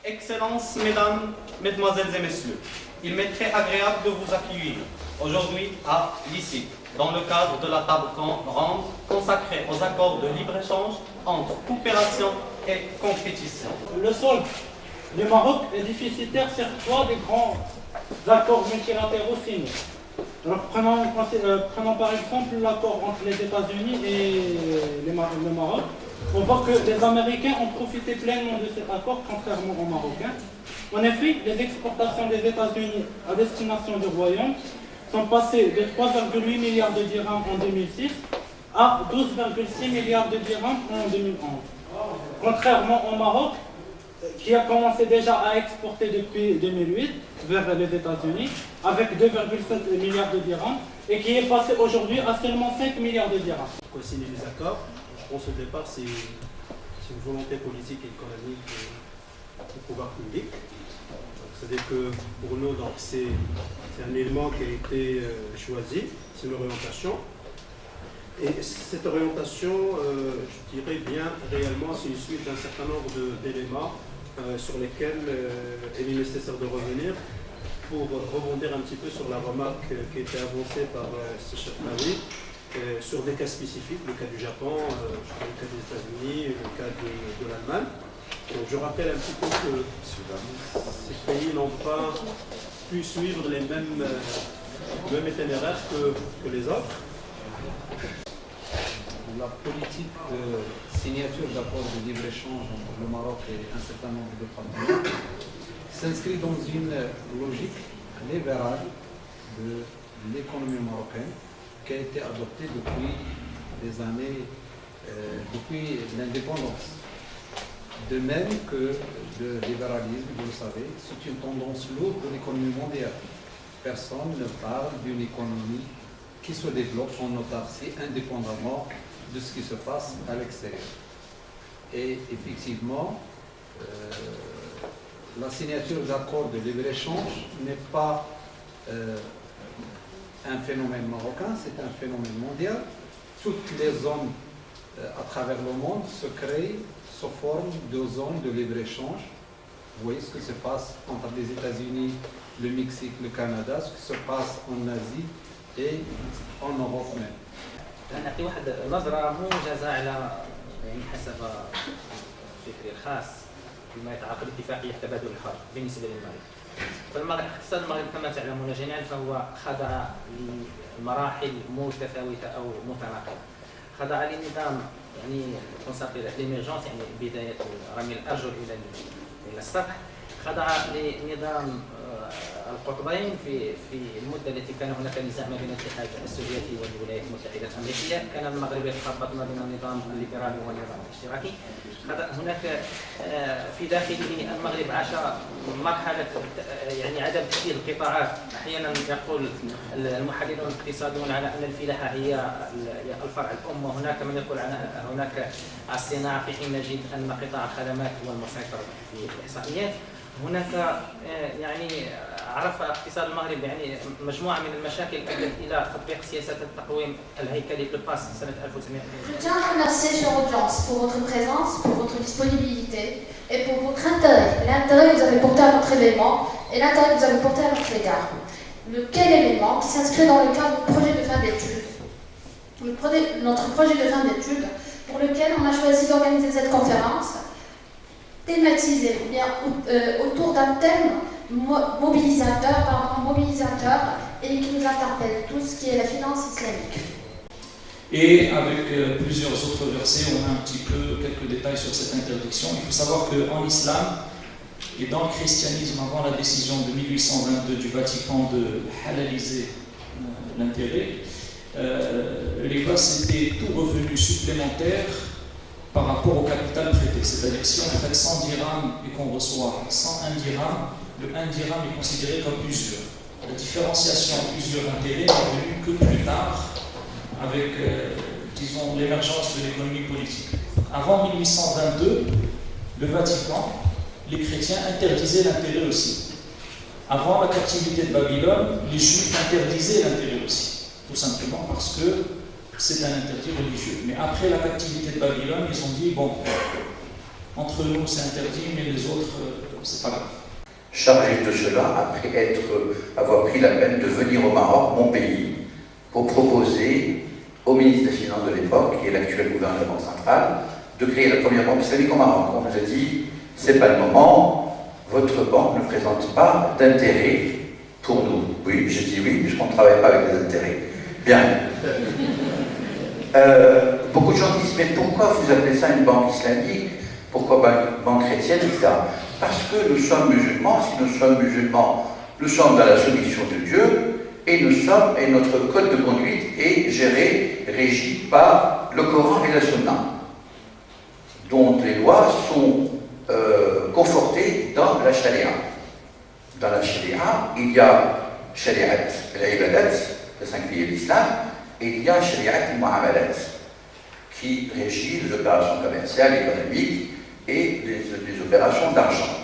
Excellences, mesdames, mesdemoiselles et messieurs, il m'est très agréable de vous accueillir aujourd'hui à l'ICI, dans le cadre de la table ronde consacrée aux accords de libre-échange entre coopération et compétition. Le solde du Maroc est déficitaire sur 3 des grands accords multilatéraux signés. Alors, prenons par exemple l'accord entre les États-Unis et le Maroc. On voit que les Américains ont profité pleinement de cet accord, contrairement aux Marocains. En effet, les exportations des États-Unis à destination du Royaume sont passées de 3,8 milliards de dirhams en 2006 à 12,6 milliards de dirhams en 2011. Contrairement au Maroc, qui a commencé déjà à exporter depuis 2008 vers les États-Unis avec 2,7 milliards de dirhams et qui est passé aujourd'hui à seulement 5 milliards de dirhams. Pour signer les accords, je pense au départ c'est une volonté politique et économique du pouvoir public. C'est-à-dire que pour nous, c'est un élément qui a été choisi, c'est une orientation. Et cette orientation, je dirais bien réellement, c'est une suite d'un certain nombre d'éléments sur lesquels il est nécessaire de revenir pour rebondir un petit peu sur la remarque qui a été avancée par ce chef Maui sur des cas spécifiques, le cas du Japon, le cas des États-Unis, le cas de l'Allemagne. Je rappelle un petit peu que ces pays n'ont pas pu suivre les mêmes itinéraires que les autres. La politique de signature d'accords de libre-échange entre le Maroc et un certain nombre de partenaires s'inscrit dans une logique libérale de l'économie marocaine qui a été adoptée depuis des années, depuis l'indépendance. De même que le libéralisme, vous le savez, c'est une tendance lourde de l'économie mondiale. Personne ne parle d'une économie qui se développe en autarcie indépendamment de ce qui se passe à l'extérieur. Et effectivement, la signature d'accords de libre-échange n'est pas un phénomène marocain, c'est un phénomène mondial. Toutes les zones à travers le monde se créent, se forment de zones de libre-échange. Vous voyez ce qui se passe entre les États-Unis, le Mexique, le Canada, ce qui se passe en Asie et en Europe même. نعطي واحد نظرة موجزة على يعني حسب فكري الخاص بما يتعلق باتفاقية تبادل الحر بالنسبة للمغرب. فالمغرب اقتصاد المغرب كما تعلمون جميعا فهو خضع لمراحل متفاوتة أو متناقضة. خضع لنظام يعني كونسابيل ليميرجونس يعني بداية رمي الأرجل إلى السطح. خضع لنظام القطبين في المده التي كان هناك نزاع ما بين الاتحاد السوفيتي والولايات المتحده الامريكيه، كان المغرب يتخبط ما بين النظام الليبرالي والنظام الاشتراكي. هناك في داخله المغرب عاش مرحله يعني عدم تحديد القطاعات. احيانا يقول المحللون الاقتصاديون على ان الفلاحه هي الفرع الام، وهناك من يقول هناك الصناعه، في حين نجد ان قطاع الخدمات هو المسيطر في الاحصائيات. هناك يعني عرف اقتصاد المغرب يعني مجموعه من المشاكل ادت الى تطبيق سياسه التقويم الهيكلي للباس سنه 1900. Je tiens à remercier chère audience pour votre présence, pour votre disponibilité et pour votre intérêt. L'intérêt que vous avez porté à notre événement et l'intérêt que vous avez porté à notre égard. Lequel élément qui s'inscrit dans le cadre du projet de fin d'études. Notre projet de fin d'études pour lequel on a choisi d'organiser cette conférence thématisé bien autour d'un thème mobilisateur et qui nous interpelle tous, qui est la finance islamique. Et avec plusieurs autres versets, on a un petit peu quelques détails sur cette interdiction. Il faut savoir qu'en islam et dans le christianisme, avant la décision de 1822 du Vatican de halaliser l'intérêt, les VAS c'était tout revenu supplémentaire par rapport au capital prêté. C'est-à-dire que si on prête 100 dirhams et qu'on reçoit 101 dirhams, le 1 dirham est considéré comme usure. La différenciation usure intérêt n'est venue que plus tard avec, disons, l'émergence de l'économie politique. Avant 1822, le Vatican, les chrétiens interdisaient l'intérêt aussi. Avant la captivité de Babylone, les juifs interdisaient l'intérêt aussi. Tout simplement parce que c'est un interdit religieux. Mais après la captivité de Babylone, ils ont dit, bon, entre nous c'est interdit, mais les autres, c'est pas grave. Chargé de cela, après avoir pris la peine de venir au Maroc, mon pays, pour proposer au ministre des Finances de l'époque, qui est l'actuel gouverneur de la Banque centrale, de créer la première banque islamique au Maroc. On nous a dit, c'est pas le moment, votre banque ne présente pas d'intérêt pour nous. Oui, j'ai dit oui, puisqu'on ne travaille pas avec des intérêts. Bien. Beaucoup de gens disent, mais pourquoi vous appelez ça une banque islamique? Pourquoi une banque chrétienne, etc. Parce que nous sommes musulmans. Si nous sommes musulmans, nous sommes dans la soumission de Dieu, et notre code de conduite est régi par le Coran et la Sunna, dont les lois sont confortées dans la Sharia. Dans la Sharia, il y a Shari'at al-Ibadat, les 5 piliers de l'islam, et il y a Shari'at al-Mu'amalat, qui régit les opérations commerciales, économiques et les opérations d'argent.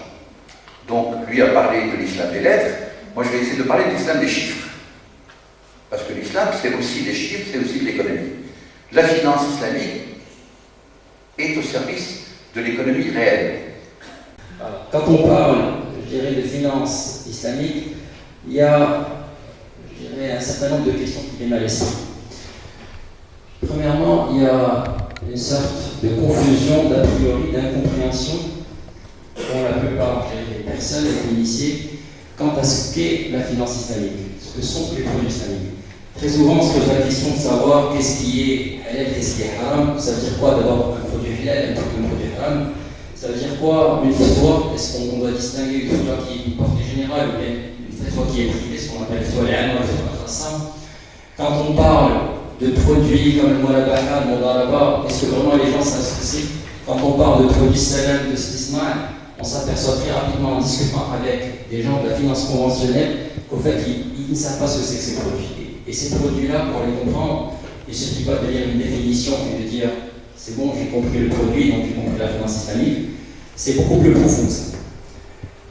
Donc, lui a parlé de l'islam des lettres, moi je vais essayer de parler de l'islam des chiffres. Parce que l'islam, c'est aussi des chiffres, c'est aussi de l'économie. La finance islamique est au service de l'économie réelle. Quand on parle, je dirais, de finance islamique, il y a, je dirais, un certain nombre de questions qui viennent à l'esprit. Premièrement, il y a une sorte de confusion, d'a priori, d'incompréhension pour la plupart des personnes initiées quant à ce qu'est la finance islamique, ce que sont les produits islamiques. Très souvent, on se pose la question de savoir qu'est-ce qui est halal, qu'est-ce qui est haram. Ça veut dire quoi d'abord un produit halal, un produit haram? Ça veut dire quoi une fatwa? Est-ce qu'on doit distinguer une fatwa qui est une portée générale ou bien une fatwa qui est privée, ce qu'on appelle fatwa al-'amma ou fatwa al-khassam? Quand on parle de produits comme le murabaha, le mudaraba, est-ce que vraiment les gens savent ce que c'est? Quand on parle de produits salam, de stisma', on s'aperçoit très rapidement en discutant avec des gens de la finance conventionnelle qu'au fait, ils ne savent pas ce que c'est que ces produits. Et ces produits-là, pour les comprendre, il ne suffit pas de lire une définition et de dire c'est bon, j'ai compris le produit, donc j'ai compris la finance islamique. C'est beaucoup plus profond que ça.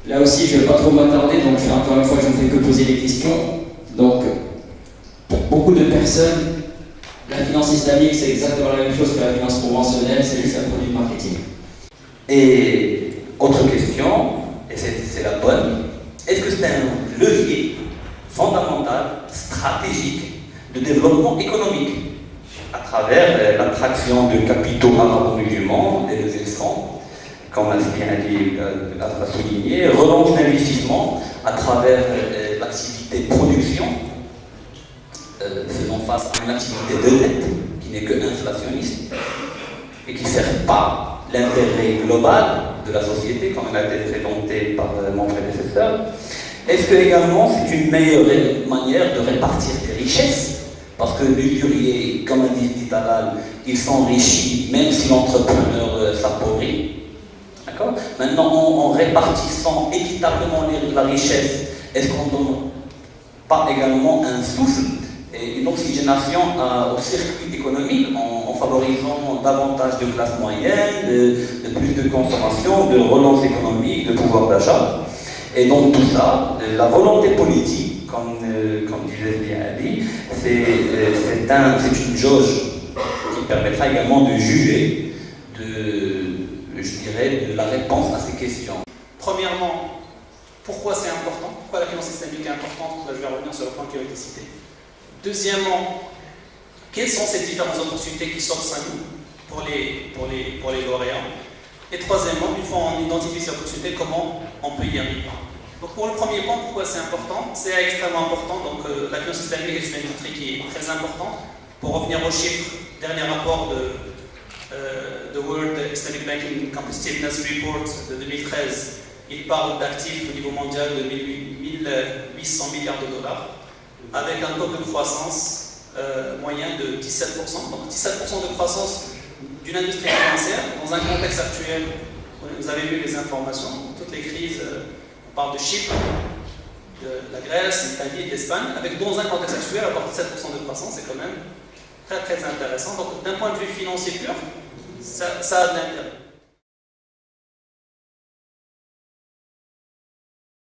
Là aussi, je ne vais pas trop m'attarder, donc encore une fois, je ne fais que poser des questions. Donc, pour beaucoup de personnes, la finance islamique, c'est exactement la même chose que la finance conventionnelle, c'est juste un produit marketing. Et autre question, et c'est la bonne, est-ce que c'est un levier fondamental, stratégique, de développement économique à travers l'attraction de capitaux arabo-musulmans, des levées de fonds, comme Asmir Ali l'a souligné, relance d'investissement à travers l'activité de production, faisant face à une activité de dette qui n'est que inflationniste et qui ne sert pas l'intérêt global de la société, comme elle a été présentée par mon prédécesseur. Est-ce que également c'est une meilleure manière de répartir des richesses? Parce que l'usurier, comme a dit Talal, il s'enrichit même si l'entrepreneur s'appauvrit. D'accord? Maintenant, en répartissant équitablement la richesse, est-ce qu'on ne donne pas également un souffle et une oxygénation au circuit économique en favorisant davantage de classe moyenne, de plus de consommation, de relance économique, de pouvoir d'achat? Et donc tout ça, la volonté politique, comme disait bien Ali, c'est une jauge qui permettra également de juger de la réponse à ces questions. Premièrement, pourquoi c'est important? Pourquoi la finance islamique est importante? Là, je vais revenir sur le point qui a été cité. Deuxièmement, quelles sont ces différentes opportunités qui s'offrent à nous pour les lauréats? Et troisièmement, une fois on identifie ces opportunités, comment on peut y arriver? Donc pour le premier point, pourquoi c'est important? C'est extrêmement important. Donc la finance islamique est une industrie qui est très importante. Pour revenir aux chiffres, dernier rapport de World Islamic Banking Competitiveness Report de 2013, il parle d'actifs au niveau mondial de 1800 milliards de dollars, avec un taux de croissance moyen de 17%. Donc 17% de croissance d'une industrie financière dans un contexte actuel. Vous avez vu les informations, toutes les crises, on parle de Chypre, de la Grèce, l'Italie, de l'Espagne, avec dans un contexte actuel, avoir 17% de croissance, c'est quand même très très intéressant. Donc d'un point de vue financier pur, ça a de l'intérêt.